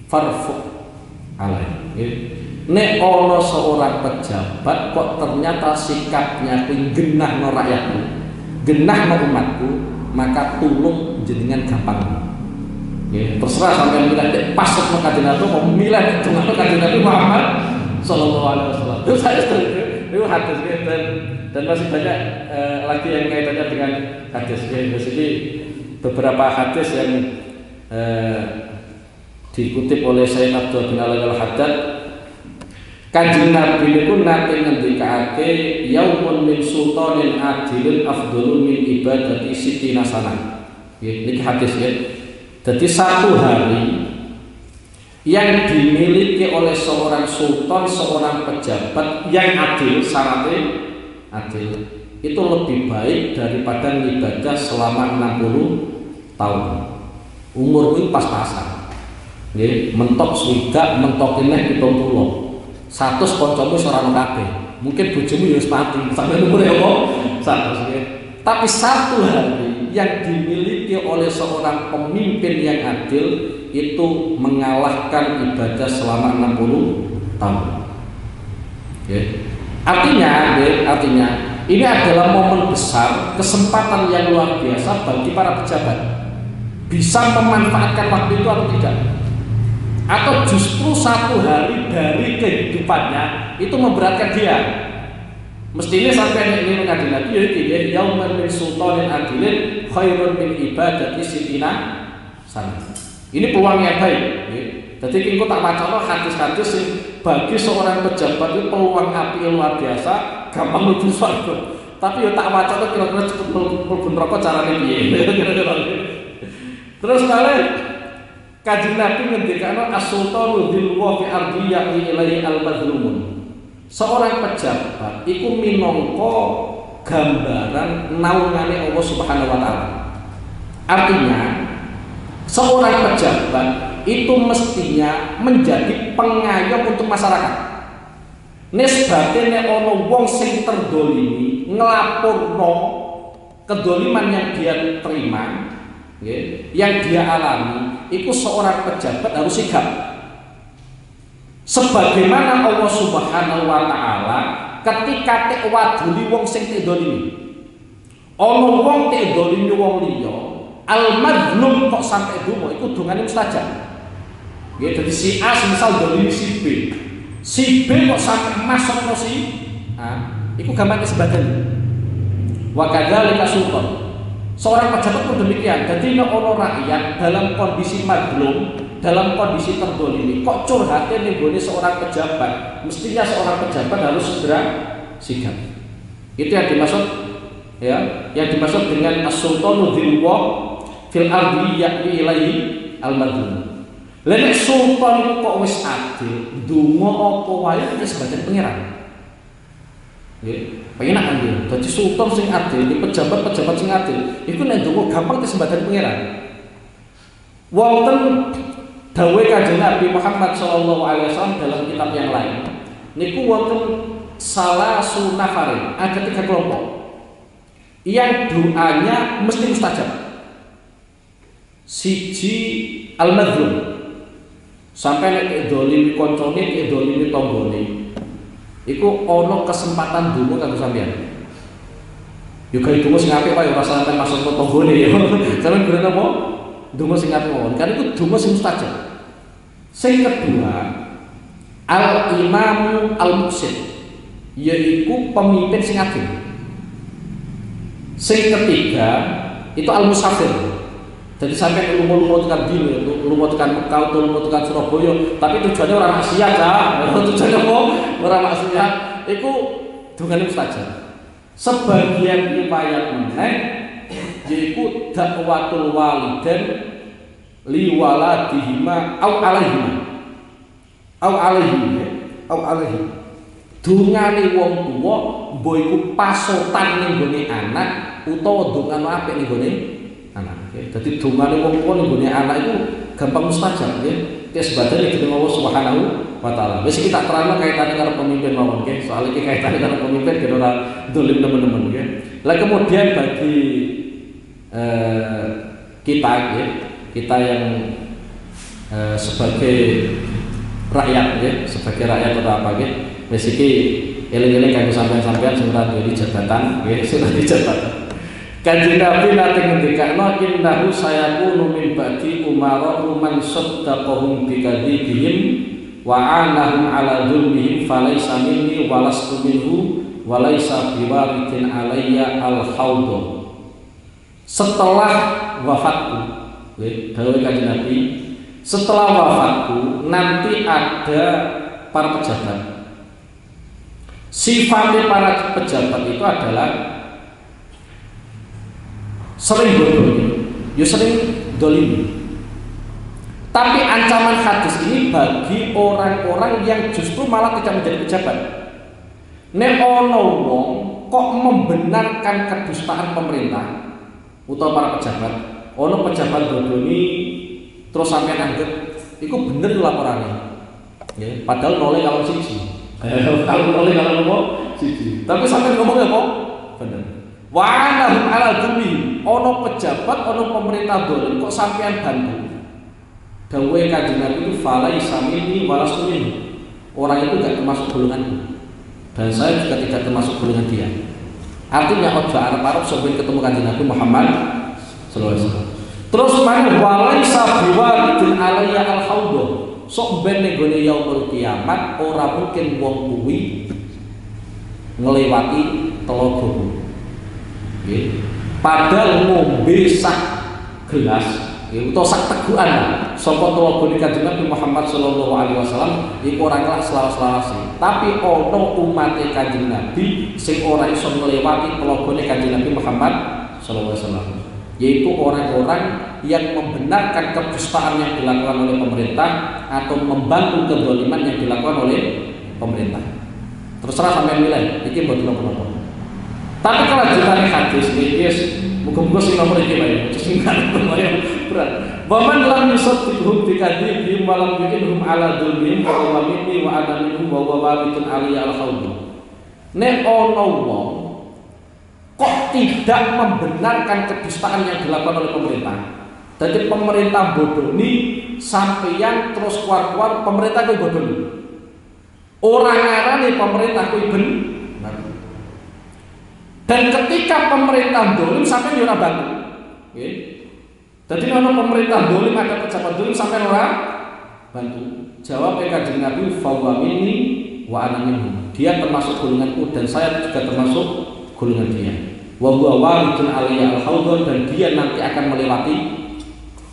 farfuq alaihi. Nek ana seorang pejabat kok ternyata sikapnya kuwi genahno rakyatku, genahno umatku, maka tulung jenengan gampang. Nggih, terserah sampeyan milih pas kok Kanjeng Nabi mau milih dengan Kanjeng Nabi Muhammad sallallahu alaihi wasallam. Itu saya itu hadis dan masih banyak lagi yang kaitannya dengan hadis. Jadi beberapa hadis yang dikutip oleh Sayyid Abdul bin Ali Al-Haddad, Kanjeng Nabi niku nate ngendikake yaumun min sultanin adilin afdhalun min ibadati sitina sanah. Niki hadis ya. Jadi satu hari yang dimiliki oleh seorang sultan, seorang pejabat yang adil, syaratnya adil, itu lebih baik daripada ibadah selama 60 tahun. Umur itu pas-pasan. Nggih, mentok swidak, mentok ineh 70. 100 kancamu ora ono kabeh. Mungkin bojomu ya wis mati, sampai umur apa? 100 nggih. Tapi satu hari yang dimiliki oleh seorang pemimpin yang adil itu mengalahkan ibadah selama 60 tahun. Okay. Artinya ini adalah momen besar, kesempatan yang luar biasa bagi para pejabat. Bisa memanfaatkan waktu itu atau tidak? Atau justru satu hari dari kehidupannya itu memberatkan dia. Mestinya sampai ini mengadil Nabi ya yauman min sultanin adilin khairun min ibadati sitina sana. Ini peluang yang baik ya. Jadi kita tak macam hadis-hadis yang bagi seorang pejabat itu peluang api yang luar biasa, gampang mlebu swarga. Tapi ya tak macam kira-kira cepet mlebu neraka carane piye. Terus kali Kanjeng Nabi ngendikane as-sultanu dzilwa fi ardi yaqi ilaihi al-mazlumun. Seorang pejabat itu minangka gambaran naungane Allah Subhanahu wa taala. Artinya seorang pejabat itu mestinya menjadi pengayom untuk masyarakat. Nisbate nek ana wong sing terdolimi nglapurno kedoliman yang dia terima, yang dia alami, itu seorang pejabat harus sigap. Sebagaimana Allah Subhanahu wa taala ketika tek waduli wong sing tedolimi. Ana wong tedolimi wong liya, al-mazlum kok sampai donga iku dongane mustajab. Nggih, dadi si A misal dolimi si B. Si B kok sampai masukno si A, iku gampang sebagian. Wa kadzalika sultan. Seorang pejabat pun demikian. Jadi nek ana rakyat dalam kondisi mazlum, dalam kondisi terdolimi, kok curhatnya nih gone seorang pejabat, mestinya seorang pejabat harus segera sigap. Itu yang dimaksud, ya, yang dimaksud dengan as-sultanu dzilwa fil ardi yaqi ilaihi al-mazlum. Lha nek sultan kok wis adil, ndonga apa wae wis sebagian pangeran. Nggih, penak kan dia. Dadi sultan sing adil, pejabat-pejabat sing adil, iku nek ndonga gampang sebagian pangeran. Wonten dawuh Kanjeng Nabi Muhammad sallallahu alaihi wasallam dalam kitab yang lain niku wonten salah sunafarin, ada 3 kelompok yang doanya mesti mustajab. Siji al-mazlum, sampai nek dolimi koncone, nek dolimi tanggane iku ana kesempatan donga kanggo sampean. Yo gawe donga sing apik wae ora sampean masuk ke tanggane ya. Sampeyan bener apa? Donga sing apik mawon. Kan iku donga sing mustajab. Sing kedua, al-imamu al-muqsid, yaitu pemimpin sing adil. Sing ketiga, itu al-musafir. Jadi sampai lumo-lumo tekan dino, lumo tekan Mekah, lumo tekan Surabaya, tapi tujuannya orang maksiat ya. Tujuannya apa? Orang maksiat. Iku dongane mustajab. Sebagian riwayat meneh yaitu dakwatul walidain li waladihima au alaihim dungane wong tuwa mbok iku pasotan ning gone anak utawa dongane apik ning gone anak. Dadi dongane wong tuwa ning gone anak iku gampang mustajab nggih. Kesebatan iki Allah Subhanahu wa taala. Wis kita terangno kaitane karo pemimpin mawon nggih. Soal iki kaitane karo pemimpin kira ora dolim teman-teman nggih. Lah kemudian bagi kita nggih, kita yang sebagai rakyat ya, sebagai rakyat atau apa gitu, mesiki eling-eling kanggo sampean-sampean sing ora duwe jabatan, nggih, sing ora duwe jabatan. Kanjeng Nabi nate ngendikane innahu sayakunu min ba'di umara man saddaqahum bi kadzibihim wa anahum ala dzulmihim falaysa minni wa lastu minhu wa laysa biwarithin alayya al-haudh. Setelah wafatku, dawuh Kanjeng Nabi, setelah wafatku nanti ada para pejabat. Sifatnya para pejabat itu adalah sering bodoh, ya sering dolimi. Tapi ancaman hadis ini bagi orang-orang yang justru malah tidak menjadi pejabat. Nek ono wong kok membenarkan kedustaan pemerintah utawa para pejabat. Ono pejabat bodoni terus sampai anggap iku bener laporannya. Ya, padahal nolnya kalau siji. Kalau nolnya kalau apa? Siji. Tapi sampai ngomongnya kok bener. Wa anahum ala dzulmi. Ono pejabat, ono pemerintah dolim kok sampean bantu. Dawe Kanjeng Nabi itu falaisa minni walastu minni. Orang itu tidak termasuk golonganku. Dan saya juga tidak termasuk golongan dia. Artinya ojo arep-arep sampeyan ketemu Kanjeng Nabi Muhammad sallallahu alaihi wasallam. Terus mana walaisa biwalidin alayya al-haudha. Sok ben ning gone yaumul kiamat ora mungkin wong kuwi nglewati telaga. Nggih. Padahal ngombe sak gelas utawa sak tegukan saka telaga Kanjeng Nabi Muhammad sallallahu alaihi wasallam iku ora kelas selawas-lawase. Tapi ana umat Kanjeng Nabi sing ora iso nglewati telagane Kanjeng Nabi Muhammad sallallahu alaihi wasallam, yaitu orang-orang yang membenarkan kedustaan yang dilakukan oleh pemerintah atau membantu kezaliman yang dilakukan oleh pemerintah. Terserah sampean milih, iki mboten napa-napa. Tapi kalau ditanya hadis iki muga-muga sing nomor iki bae, sing lumayan berat. Waman lam yusaddiqhum bi kadzibihim wa lam yu'inhum ala dzulmihim wa huwa minni wa ana minhum wa huwa wabitun aliyya al-khawd. Nek ana wong kok tidak membenarkan kedustaan yang dilakukan oleh pemerintah. Jadi pemerintah bodoni sampeyan terus keluar-keluar pemerintah kuwi bodoni. Orang ngarani pemerintah kuwi bener. Dan ketika pemerintah dolim sampai ora bantu. Nggih. Jadi kalau pemerintah dolim ada pejabat dolim sampai ora bantu. Jawab Kanjeng Nabi fa minni wa ana minhum. Dia termasuk golonganku dan saya juga termasuk golongan dia. Wa huwa waridun aliyya al-haudh, dan dia nanti akan melewati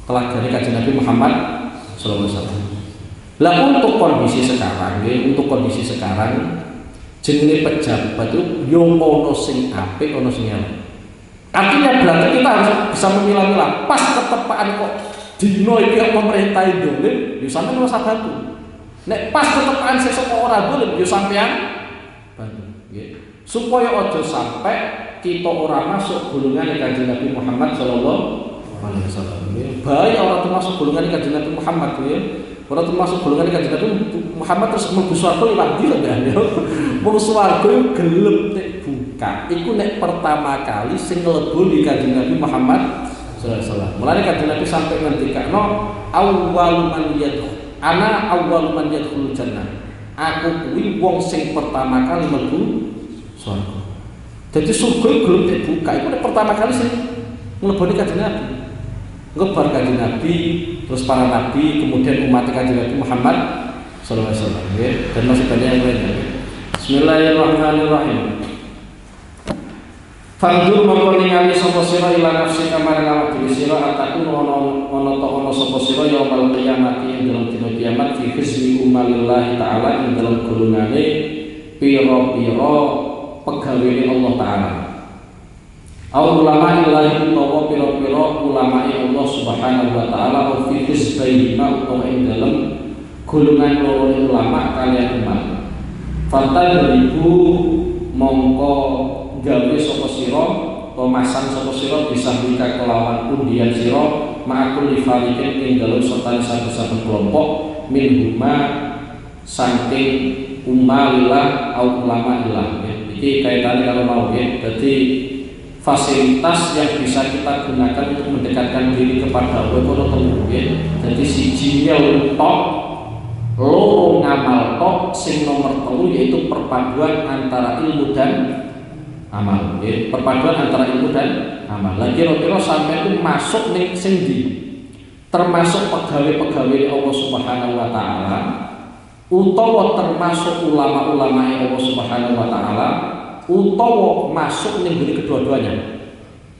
telagane Kanjeng Nabi Muhammad sallallahu alaihi wasallam. Lah untuk kondisi sekarang, jenenge pejabat itu yo ono sing apik ono sing elek. Artinya berarti kita harus bisa memilah-milah. Pas ketepaan kok dino iki pemerintah dolim, yo sampeyan ora usah bantu. Nek pas ketepaan sesuk ora dolim, yo sampeyan bantu, nggih. Supaya aja sampai kita ora masuk golongan Kanjeng Nabi Muhammad sallallahu alaihi wasallam. Bahaya orang termasuk golongan Kanjeng Nabi Muhammad ya. Orang termasuk golongan Kanjeng Nabi Muhammad terus mlebu swarga liwat ndi sampeyan ya. Wong swarga gelem nek buka. Iku nek pertama kali sing mlebu di Kanjeng Nabi Muhammad sallallahu alaihi wasallam. Mulane Kanjeng Nabi sampai ngendikano awwal man yadkhul ana awwal man yadkhulul jannah. Aku kuwi wong sing pertama kali mlebu swarga. Jadi surga belum dibuka, itu pertama kali sih ngeleboni Kanjeng Nabi, ngebar Kanjeng Nabi, terus para nabi, kemudian umat Kanjeng Nabi Muhammad sallallahu alaihi wasallam, dan masih banyak yang lainnya. Bismillahirrahmanirrahim. Fandur mongko ningali sapa sira ila nafsi kamar awak dhewe sira ataku ana ta ana sapa sira yaumul qiyamah ing dalam dina kiamat fi hizbi umalillahi taala ing dalam golongane pira-pira pegawai Allah Ta'ala. Ulama ilahi utawa pira-pira ulama Allah Subhanahu wa Ta'ala au fi hizbaihima utawa ing dalam golongan loro ulama kaliyan umat. Fatadribu mongko gawe sapa sira utawa masang sapa sira bisa bika kelawan undian sira ma'akul lifalikin ing dalam serta satu-satu kelompok minhuma saking umalilah au ulama ilah. Jadi kaitannya kalau mau ya, jadi fasilitas yang bisa kita gunakan untuk mendekatkan diri kepada Allah itu temu ya. Jadi sijinya tok, loro ngamal tok, sing nomor telu yaitu perpaduan antara ilmu dan amal. Ya. Perpaduan antara ilmu dan amal. Lagi kira-kira sampai itu masuk nih sing di, termasuk pegawai-pegawai Allah Subhanahu wa Ta'ala. Utawa termasuk ulama-ulama Allah Subhanahu wa Ta'ala, utawa masuk ning gone kedua-duanya.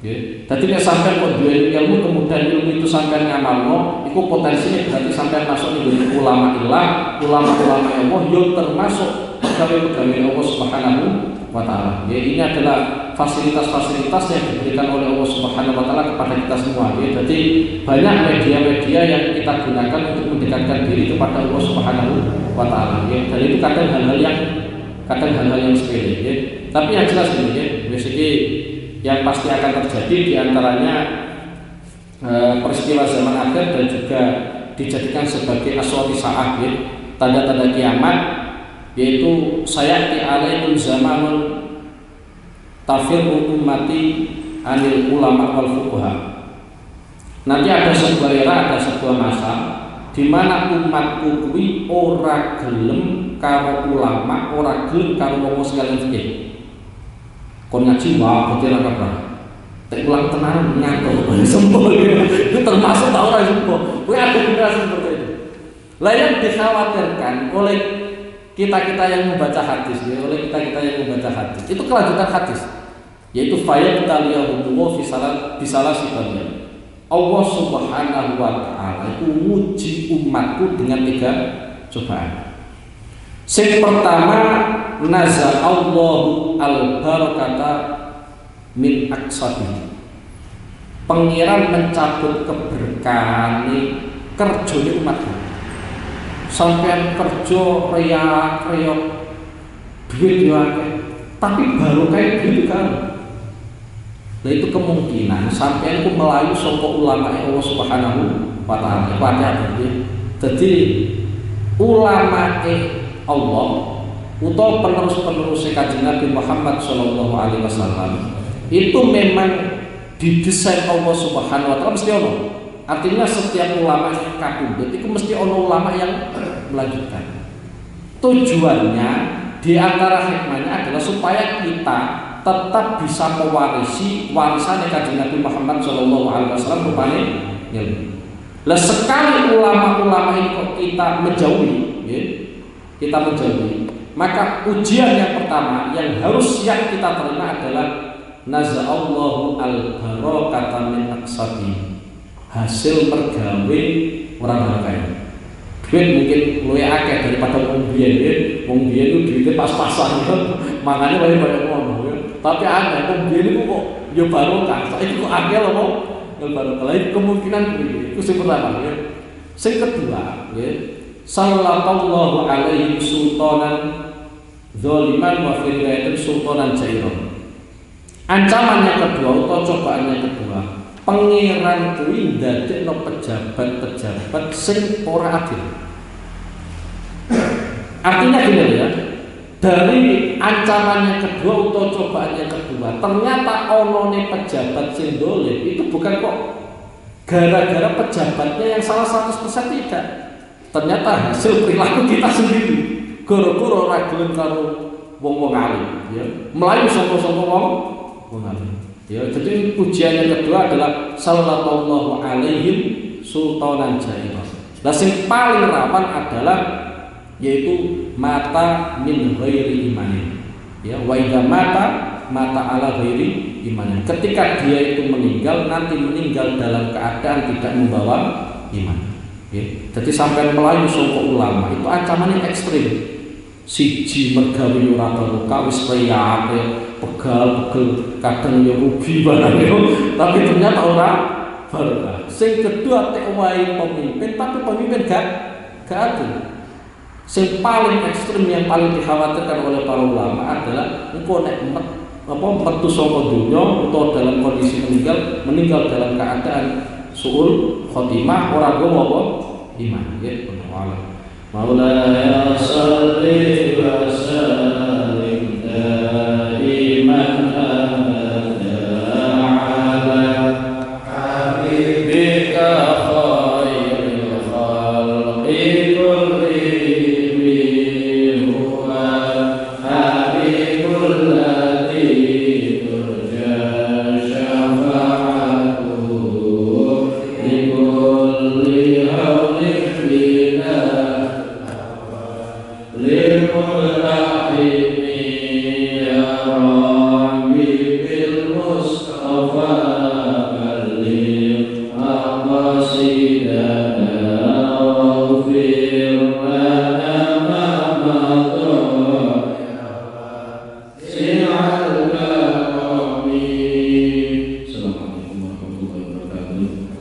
Nggih. Dadi nek sampeyan kok duwe ilmu kemudian ilmu itu sampeyan ngamalno, iku potensinya berarti sampeyan masuk ning gone ulama ilah, ulama-ulama Allah yo termasuk pegawai-pegawai Allah Subhanahu wa Ta'ala. Ya, ini adalah fasilitas-fasilitas yang diberikan oleh Allah Subhanahu wa Ta'ala kepada kita semua. Ya, jadi banyak media-media yang kita gunakan untuk mendekatkan diri kepada Allah Subhanahu wa Ta'ala. Ya, dan itu kadang hal-hal yang sepele. Ya. Tapi yang jelas ini ya, basically yang pasti akan terjadi diantaranya peristiwa zaman akhir dan juga dijadikan sebagai aswati sa'ah ya, tanda-tanda kiamat, yaitu sayati alaikum zamanun tafirru ummati anil ulama wal fuqaha. Nanti ada sebuah era, ada sebuah masa di mana umatku kuwi ora gelem karo ulama, ora gelem karo wong sekalian fikih. Kon ngaji wae boten ora kabar. Tek ulang tenan ngantuk sempol. Itu termasuk ta ora sempol. Kuwi ada generasi seperti itu. Lah yang dikhawatirkan oleh kita-kita yang membaca hadis ya, oleh kita-kita yang membaca hadis. Itu kelanjutan hadis. Yaitu fayat taliyahullah fi salah sifat. Allah Subhanahu wa taala itu uji umatku dengan 3 cobaan. Yang pertama, naza'allahu al-barakata min aqsadi. Pengiran mencabut keberkahane kerjane umatku. Sampean kerja reak-reok duit yo akeh, tapi baru kayak duit kan. Nah itu kemungkinan sampean ku melayu saka ulama Allah Subhanahu wa taala. Pada jadi ulama Allah utawa penerus-penerus Kanjeng Nabi Muhammad sallallahu alaihi wasallam itu memang didesain Allah Subhanahu wa taala mesti ono. Artinya setiap ulama yang kabudut itu mesti ono ulama yang melanjutkan. Tujuannya di antara hikmahnya adalah supaya kita tetap bisa mewarisi warisan Kanjeng Nabi Muhammad sallallahu alaihi wasallam rupane ilmu. Lah sekali ulama-ulama ini kok kita menjauhi, ya, kita menjauhi, maka ujian yang pertama yang harus siap kita terima adalah naza'allahu al-barakata min aqsadi. Hasil mergawe orang barokah. Duit mungkin luwih akeh daripada wong biyen. Wong biyen itu duitnya pas-pasan kan. Makanya banyak ngono ya. Tapi aneh wong biyen itu kok ya barokah. Saiki kok akeh lho kok. Ya barokah. Lah kemungkinan itu sing pertama ya. Sing kedua ya. Sallallahu alaihi sultanan zaliman wa fi riwayatin sultanan jairon. Ancaman yang kedua atau cobaan yang kedua, pangeran kuwi ndadekno pejabat-pejabat sing ora adil. Artinya gini ya, dari ancaman yang kedua atau cobaan yang kedua, ternyata onone pejabat sing dolim itu bukan kok gara-gara pejabatnya yang salah 100% tidak. Ternyata hasil perilaku kita sendiri. Gara-gara ora gelem karo wong-wong alim, ya. Melayu sapa-sapa wong alim. Ya, jadi ujian yang kedua adalah sallallahu alaihim sultanan jairon. Nah, yang paling rawan adalah yaitu mata min ghairi imanin. Ya, wa idza mata ala ghairi imanin. Ketika dia itu meninggal, nanti meninggal dalam keadaan tidak membawa iman. Ya, jadi sampai melayu saka ulama itu ancamannya ekstrim. Siji mergawe ora barokah wis riyake pegal-pegal kadang ya rugi barang yo, tapi ternyata orang barokah. Sing kedua tek wae pemimpin tapi pemimpin gak adil. Sing paling ekstrem yang paling dikhawatirkan oleh para ulama adalah engko nek metu saka dunya utawa dalam kondisi meninggal dalam keadaan suul khotimah ora gowo apa iman nggih Allah. Maulaya shalli wa sallim daiman abada ala habibika khairil khalqi kullihim huwa habibul ladzi turja syafa'atuhu li kulli hawlin bina للملحد